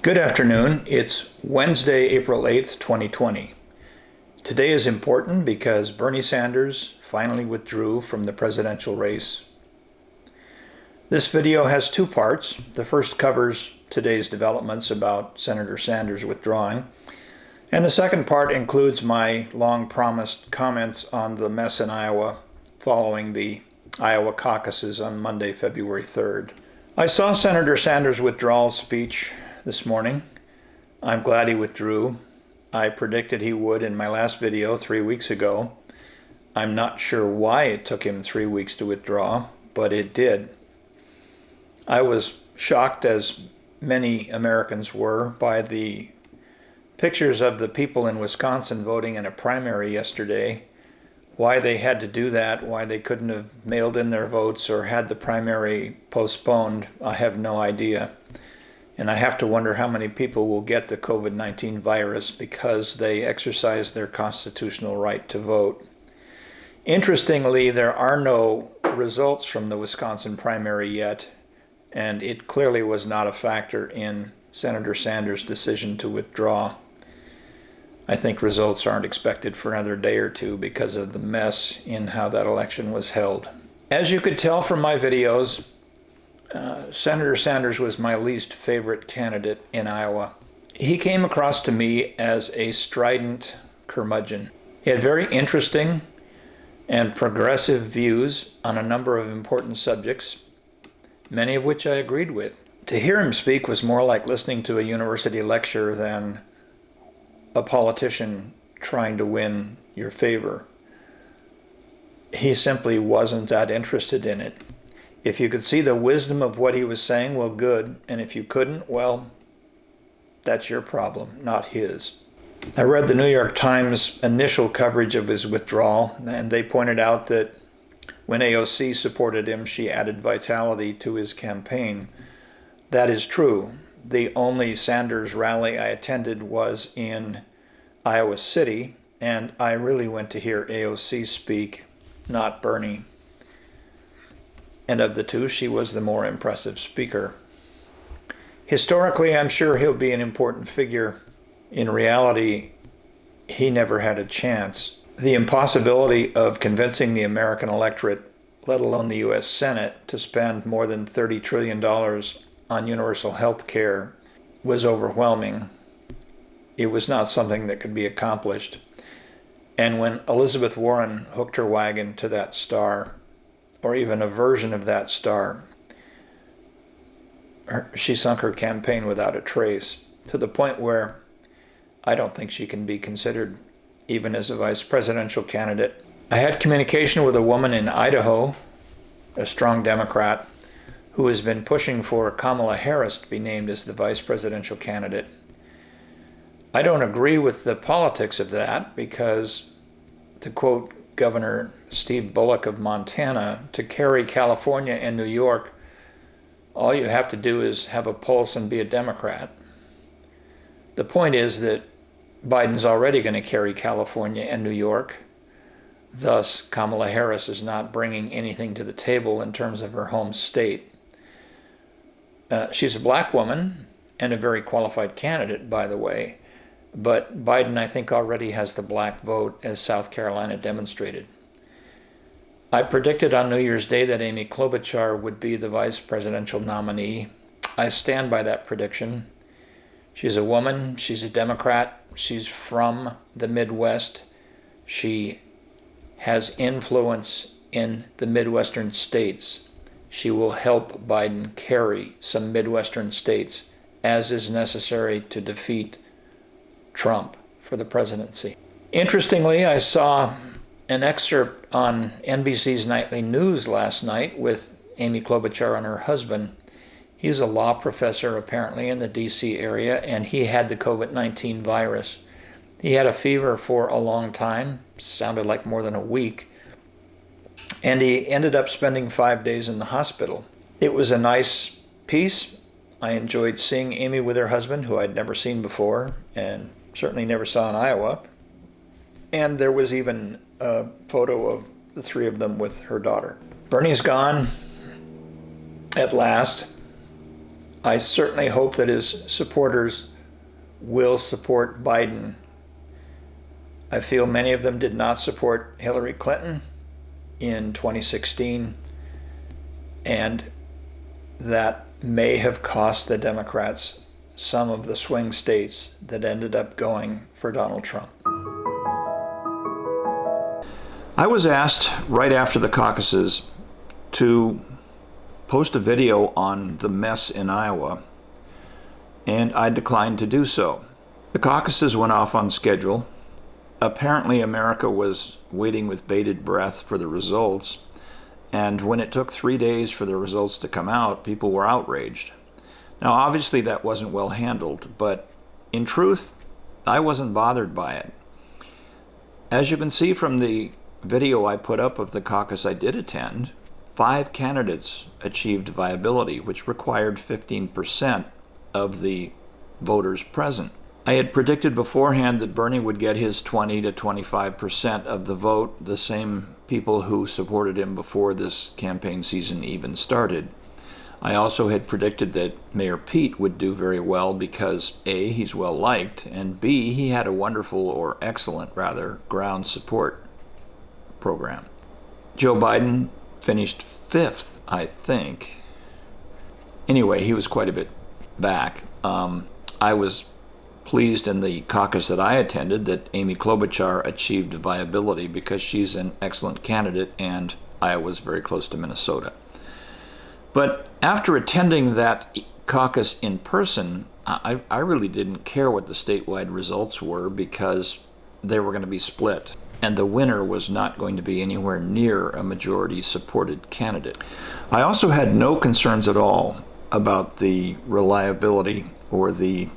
Good afternoon. It's Wednesday, April 8th, 2020. Today is important because Bernie Sanders finally withdrew from the presidential race. This video has two parts. The first covers today's developments about Senator Sanders withdrawing, and the second part includes my long-promised comments on the mess in Iowa following the Iowa caucuses on Monday, February 3rd. I saw Senator Sanders' withdrawal speech this morning. I'm glad he withdrew. I predicted he would in my last video 3 weeks ago. I'm not sure why it took him 3 weeks to withdraw, but it did. I was shocked, as many Americans were, by the pictures of the people in Wisconsin voting in a primary yesterday. Why they had to do that, why they couldn't have mailed in their votes or had the primary postponed, I have no idea. And I have to wonder how many people will get the COVID-19 virus because they exercise their constitutional right to vote. Interestingly, there are no results from the Wisconsin primary yet, and it clearly was not a factor in Senator Sanders' decision to withdraw. I think results aren't expected for another day or two because of the mess in how that election was held. As you could tell from my videos, Senator Sanders was my least favorite candidate in Iowa. He came across to me as a strident curmudgeon. He had very interesting and progressive views on a number of important subjects, many of which I agreed with. To hear him speak was more like listening to a university lecture than a politician trying to win your favor. He simply wasn't that interested in it. If you could see the wisdom of what he was saying, well, good. And if you couldn't, well, that's your problem, not his. I read the New York Times initial coverage of his withdrawal, and they pointed out that when AOC supported him, she added vitality to his campaign. That is true. The only Sanders rally I attended was in Iowa City, and I really went to hear AOC speak, not Bernie. And of the two, she was the more impressive speaker. Historically, I'm sure he'll be an important figure. In reality, he never had a chance. The impossibility of convincing the American electorate, let alone the U.S. Senate, to spend more than $30 trillion on universal health care was overwhelming. It was not something that could be accomplished. And when Elizabeth Warren hooked her wagon to that star, or even a version of that star, she sunk her campaign without a trace, to the point where I don't think she can be considered even as a vice presidential candidate. I had communication with a woman in Idaho, a strong Democrat, who has been pushing for Kamala Harris to be named as the vice presidential candidate. I don't agree with the politics of that because, to quote Governor Steve Bullock of Montana, to carry California and New York, all you have to do is have a pulse and be a Democrat. The point is that Biden's already going to carry California and New York. Thus, Kamala Harris is not bringing anything to the table in terms of her home state. She's a black woman and a very qualified candidate, by the way. But Biden, I think, already has the black vote, as South Carolina demonstrated. I predicted on New Year's Day that Amy Klobuchar would be the vice presidential nominee. I stand by that prediction. She's a woman. She's a Democrat. She's from the Midwest. She has influence in the Midwestern states. She will help Biden carry some Midwestern states, as is necessary to defeat Trump for the presidency. Interestingly, I saw an excerpt on NBC's Nightly News last night with Amy Klobuchar and her husband. He's a law professor apparently in the DC area, and he had the COVID-19 virus. He had a fever for a long time, sounded like more than a week, and he ended up spending 5 days in the hospital. It was a nice piece. I enjoyed seeing Amy with her husband, who I'd never seen before, and certainly never saw in Iowa. And there was even a photo of the three of them with her daughter. Bernie's gone at last. I certainly hope that his supporters will support Biden. I feel many of them did not support Hillary Clinton in 2016, and that may have cost the Democrats some of the swing states that ended up going for Donald Trump. I was asked right after the caucuses to post a video on the mess in Iowa, and I declined to do so. The caucuses went off on schedule. Apparently America was waiting with bated breath for the results, and when it took 3 days for the results to come out, people were outraged. Now, obviously that wasn't well handled, but in truth, I wasn't bothered by it. As you can see from the video I put up of the caucus I did attend, 5 candidates achieved viability, which required 15% of the voters present. I had predicted beforehand that Bernie would get his 20 to 25% of the vote, the same people who supported him before this campaign season even started. I also had predicted that Mayor Pete would do very well because A, he's well liked, and B, he had a wonderful, or excellent rather, ground support program. Joe Biden finished 5th, I think. Anyway, he was quite a bit back. I was pleased in the caucus that I attended that Amy Klobuchar achieved viability because she's an excellent candidate and Iowa's very close to Minnesota. But after attending that caucus in person, I really didn't care what the statewide results were because they were going to be split, and the winner was not going to be anywhere near a majority-supported candidate. I also had no concerns at all about the reliability or the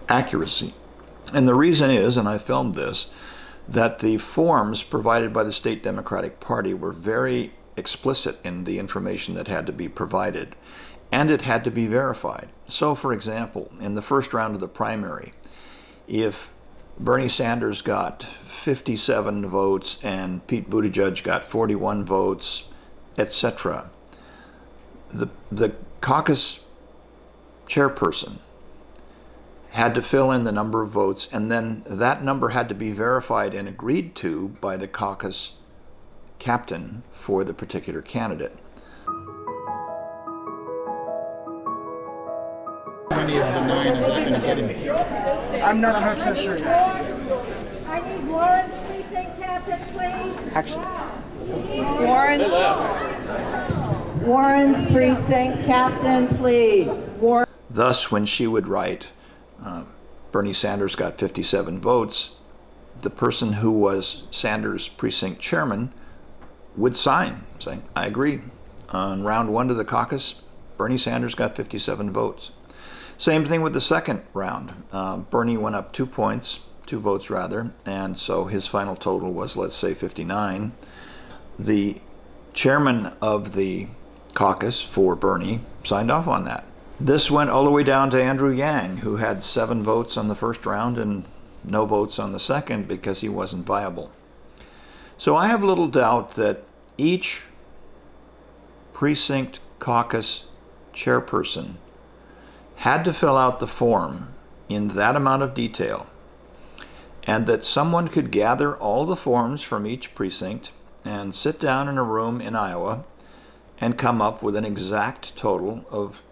accuracy. And the reason is, and I filmed this, that the forms provided by the state Democratic Party were very explicit in the information that had to be provided, and it had to be verified. So, for example, in the first round of the primary, if Bernie Sanders got 57 votes and Pete Buttigieg got 41 votes, etc., the caucus chairperson had to fill in the number of votes, and then that number had to be verified and agreed to by the caucus captain for the particular candidate. How many of the 9 is that going to get him? I'm not 100% sure yet. I need Warren's precinct captain, please. Actually, Warren's precinct captain, please. Thus, when she would write, Bernie Sanders got 57 votes, the person who was Sanders' precinct chairman would sign, saying, I agree. On round 1 of the caucus, Bernie Sanders got 57 votes. Same thing with the second round. Bernie went up 2 points, 2 votes rather, and so his final total was, let's say, 59. The chairman of the caucus for Bernie signed off on that. This went all the way down to Andrew Yang, who had 7 votes on the first round and no votes on the second because he wasn't viable. So I have little doubt that each precinct caucus chairperson had to fill out the form in that amount of detail, and that someone could gather all the forms from each precinct and sit down in a room in Iowa and come up with an exact total of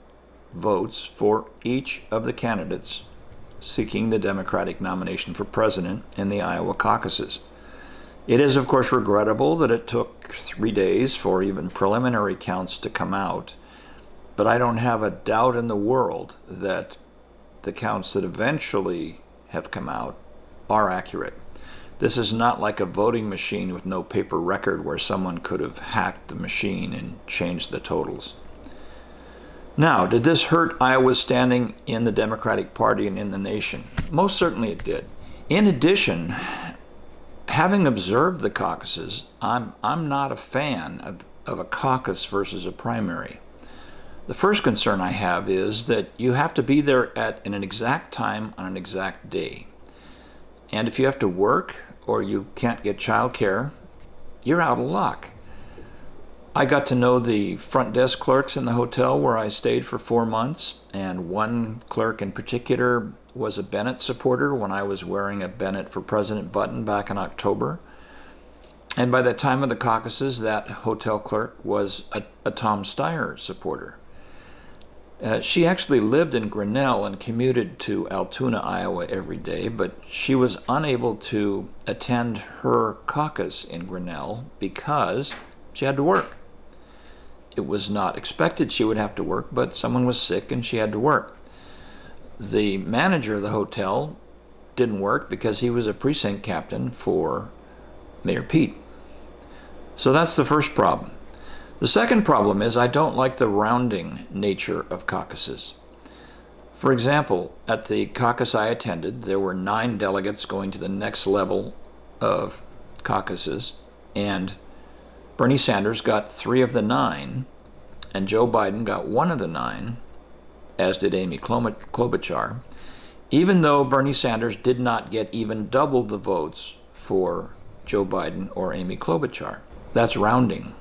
votes for each of the candidates seeking the Democratic nomination for president in the Iowa caucuses. It is, of course, regrettable that it took 3 days for even preliminary counts to come out, but I don't have a doubt in the world that the counts that eventually have come out are accurate. This is not like a voting machine with no paper record where someone could have hacked the machine and changed the totals. Now, did this hurt Iowa's standing in the Democratic Party and in the nation? Most certainly it did. In addition, having observed the caucuses, I'm not a fan of a caucus versus a primary. The first concern I have is that you have to be there at an exact time on an exact day. And if you have to work or you can't get childcare, you're out of luck. I got to know the front desk clerks in the hotel where I stayed for 4 months, and one clerk in particular was a Bennett supporter when I was wearing a Bennett for President button back in October. And by the time of the caucuses, that hotel clerk was a Tom Steyer supporter. She actually lived in Grinnell and commuted to Altoona, Iowa every day, but she was unable to attend her caucus in Grinnell because she had to work. It was not expected she would have to work, but someone was sick and she had to work. The manager of the hotel didn't work because he was a precinct captain for Mayor Pete. So that's the first problem. The second problem is I don't like the rounding nature of caucuses. For example, at the caucus I attended, there were 9 delegates going to the next level of caucuses, and Bernie Sanders got 3 of the 9, and Joe Biden got 1 of the 9, as did Amy Klobuchar, even though Bernie Sanders did not get even double the votes for Joe Biden or Amy Klobuchar. That's rounding.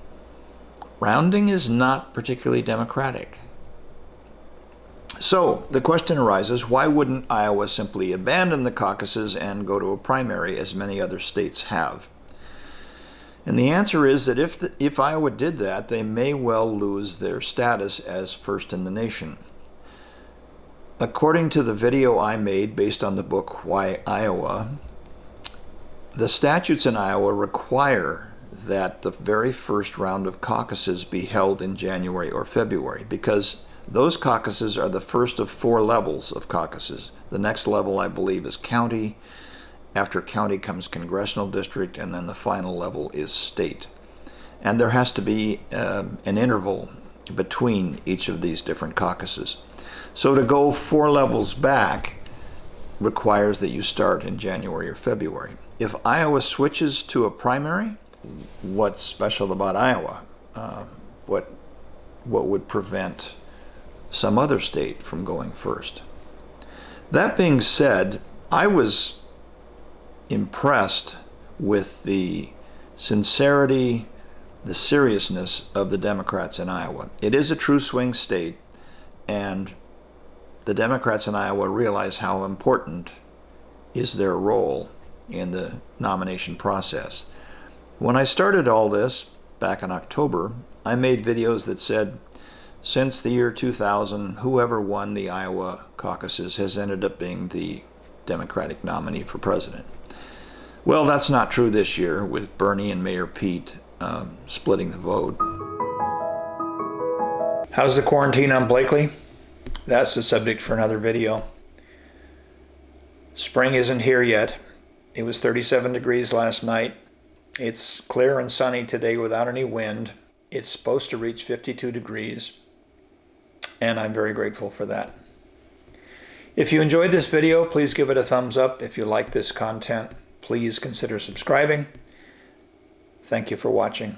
Rounding is not particularly democratic. So the question arises, why wouldn't Iowa simply abandon the caucuses and go to a primary as many other states have? And the answer is that if Iowa did that, they may well lose their status as first in the nation. According to the video I made based on the book Why Iowa, the statutes in Iowa require that the very first round of caucuses be held in January or February, because those caucuses are the first of 4 levels of caucuses. The next level, I believe, is county. After county comes congressional district, and then the final level is state. And there has to be an interval between each of these different caucuses. So to go 4 levels back requires that you start in January or February. If Iowa switches to a primary, what's special about Iowa? What would prevent some other state from going first? That being said, I was impressed with the sincerity, the seriousness of the Democrats in Iowa. It is a true swing state, and the Democrats in Iowa realize how important is their role in the nomination process. When I started all this back in October, I made videos that said, since the year 2000, whoever won the Iowa caucuses has ended up being the Democratic nominee for president. Well, that's not true this year, with Bernie and Mayor Pete splitting the vote. How's the quarantine on Blakely? That's the subject for another video. Spring isn't here yet. It was 37 degrees last night. It's clear and sunny today without any wind. It's supposed to reach 52 degrees, and I'm very grateful for that. If you enjoyed this video, please give it a thumbs up. If you like this content, please consider subscribing. Thank you for watching.